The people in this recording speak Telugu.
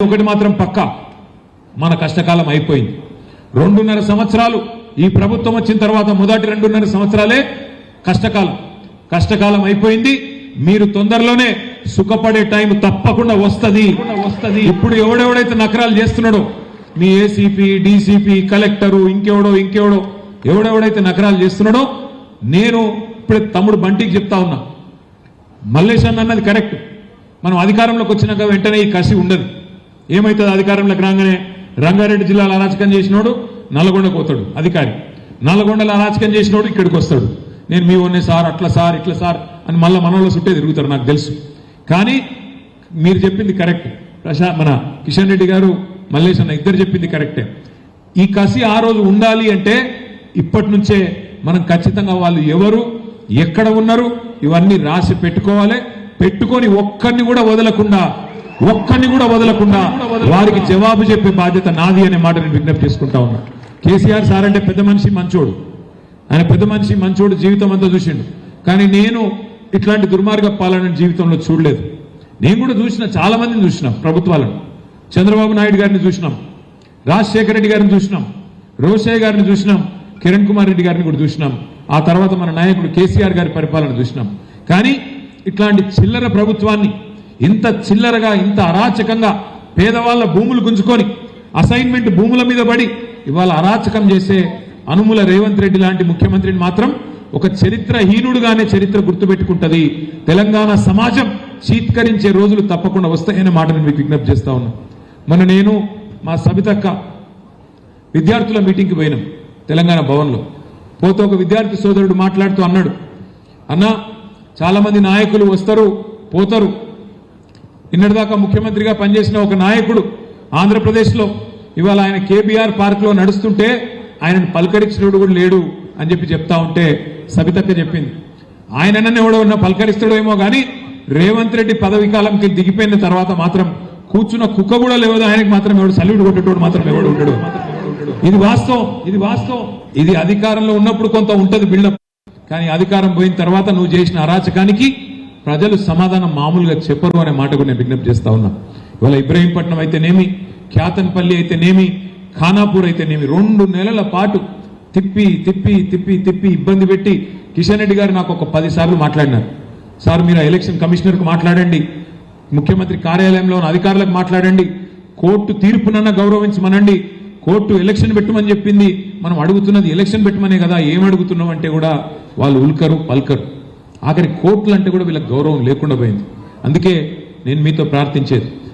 ఒకటి మాత్రం పక్కా, మన కష్టకాలం అయిపోయింది. 2.5 సంవత్సరాలు ఈ ప్రభుత్వం వచ్చిన తర్వాత మొదటి 2.5 సంవత్సరాలే కష్టకాలం అయిపోయింది. మీరు తొందరలోనే సుఖపడే టైం తప్పకుండా వస్తది. ఇప్పుడు ఎవడెవడైతే నకరాలు చేస్తున్నాడో మీ ఏసీపీ, డీసీపీ, కలెక్టరు, ఇంకెవడో ఎవడెవడైతే నకరాలు చేస్తున్నాడో, నేను ఇప్పుడు తమ్ముడు బంటికి చెప్తా ఉన్నా, మల్లేశన్ అన్నది కరెక్ట్. మనం అధికారంలోకి వచ్చినాక వెంటనే ఈ కసి ఉండదు. ఏమైతుంది అధికారంలోకి రాగానే? రంగారెడ్డి జిల్లాలో అరాచకం చేసినోడు నల్గొండకు పోతాడు అధికారి, నల్గొండలో అరాచకం చేసినోడు ఇక్కడికి వస్తాడు. నేను మీ ఓన్నే సార్, అట్లా సార్, ఇట్లా సార్ అని మళ్ళీ మనలో చుట్టే తిరుగుతారు, నాకు తెలుసు. కానీ మీరు చెప్పింది కరెక్ట్. మన కిషన్ రెడ్డి గారు, మల్లేష్ అన్న ఇద్దరు చెప్పింది కరెక్టే. ఈ కసి ఆ రోజు ఉండాలి అంటే ఇప్పటి నుంచే మనం ఖచ్చితంగా వాళ్ళు ఎవరు, ఎక్కడ ఉన్నారు ఇవన్నీ రాసి పెట్టుకొని ఒక్కరిని కూడా వదలకుండా వారికి జవాబు చెప్పే బాధ్యత నాది అనే మాట నేను విజ్ఞప్తి చేసుకుంటా ఉన్నా. కేసీఆర్ సార్ అంటే పెద్ద మనిషి మంచోడు, ఆయన పెద్ద మనిషి మంచోడు, జీవితం అంతా చూసిండు. కానీ నేను ఇట్లాంటి దుర్మార్గ పాలన జీవితంలో చూడలేదు. నేను కూడా చూసిన, చాలా మందిని చూసినాం ప్రభుత్వాలను. చంద్రబాబు నాయుడు గారిని చూసినాం, రాజశేఖర రెడ్డి గారిని చూసినాం, రోషయ్య గారిని చూసినాం, కిరణ్ కుమార్ రెడ్డి గారిని కూడా చూసినాం. ఆ తర్వాత మన నాయకుడు కేసీఆర్ గారి పరిపాలన చూసినాం. కానీ ఇట్లాంటి చిల్లర ప్రభుత్వాన్ని ఇంత చిల్లరగా, ఇంత అరాచకంగా పేదవాళ్ళ భూములు గుంజుకొని అసైన్మెంట్ భూముల మీద పడి ఇవాళ అరాచకం చేసే అనుముల రేవంత్ రెడ్డి లాంటి ముఖ్యమంత్రిని మాత్రం ఒక చరిత్రహీనుడుగానే చరిత్ర గుర్తుపెట్టుకుంటది. తెలంగాణ సమాజం చీత్కరించే రోజులు తప్పకుండా వస్తాయనే మాట నేను మీకు విజ్ఞప్తి చేస్తా ఉన్నా. మొన్న నేను మా సబితక్క విద్యార్థుల మీటింగ్కి పోయినాం తెలంగాణ భవన్లో. పోతే ఒక విద్యార్థి సోదరుడు మాట్లాడుతూ అన్నాడు, అన్నా చాలా మంది నాయకులు వస్తారు పోతారు, నిన్నటిదాకా ముఖ్యమంత్రిగా పనిచేసిన ఒక నాయకుడు ఆంధ్రప్రదేశ్లో ఇవాళ ఆయన కేబీఆర్ పార్క్లో నడుస్తుంటే ఆయనను పలకరించినోడు కూడా లేడు అని చెప్తా ఉంటే సబితక్క చెప్పింది, ఆయననే ఎవడో ఉన్న పలకరిస్తాడేమో కానీ రేవంత్ రెడ్డి పదవి కాలంకి దిగిపోయిన తర్వాత మాత్రం కూర్చున్న కుక్క కూడా లేవదు, ఆయనకు మాత్రం ఎవడు సల్యూట్ కొట్టేటోడు మాత్రం ఎవడు ఉండడు. ఇది వాస్తవం. ఇది అధికారంలో ఉన్నప్పుడు కొంత ఉంటది బిల్డప్, కానీ అధికారం పోయిన తర్వాత నువ్వు చేసిన అరాచకానికి ప్రజలు సమాధానం మామూలుగా చెప్పరు అనే మాట కూడా నేను విజ్ఞప్తి చేస్తా ఉన్నా. ఇవాళ ఇబ్రహీంపట్నం అయితేనేమి, ఖ్యాతన్పల్లి అయితేనేమి, ఖానాపూర్ అయితేనేమి 2 నెలల పాటు తిప్పి ఇబ్బంది పెట్టి కిషన్ రెడ్డి గారు నాకు ఒక 10 సార్లు మాట్లాడినారు. సార్ మీరు ఎలక్షన్ కమిషనర్కు మాట్లాడండి, ముఖ్యమంత్రి కార్యాలయంలో ఉన్న అధికారులకు మాట్లాడండి, కోర్టు తీర్పునన్నా గౌరవించమనండి, కోర్టు ఎలక్షన్ పెట్టమని చెప్పింది, మనం అడుగుతున్నది ఎలక్షన్ పెట్టమనే కదా, ఏం అడుగుతున్నాం అంటే కూడా వాళ్ళు ఉల్కరు పల్కరు. ఆఖరి కోర్టులు అంటే కూడా వీళ్ళకి గౌరవం లేకుండా పోయింది. అందుకే నేను మీతో ప్రార్థించేది,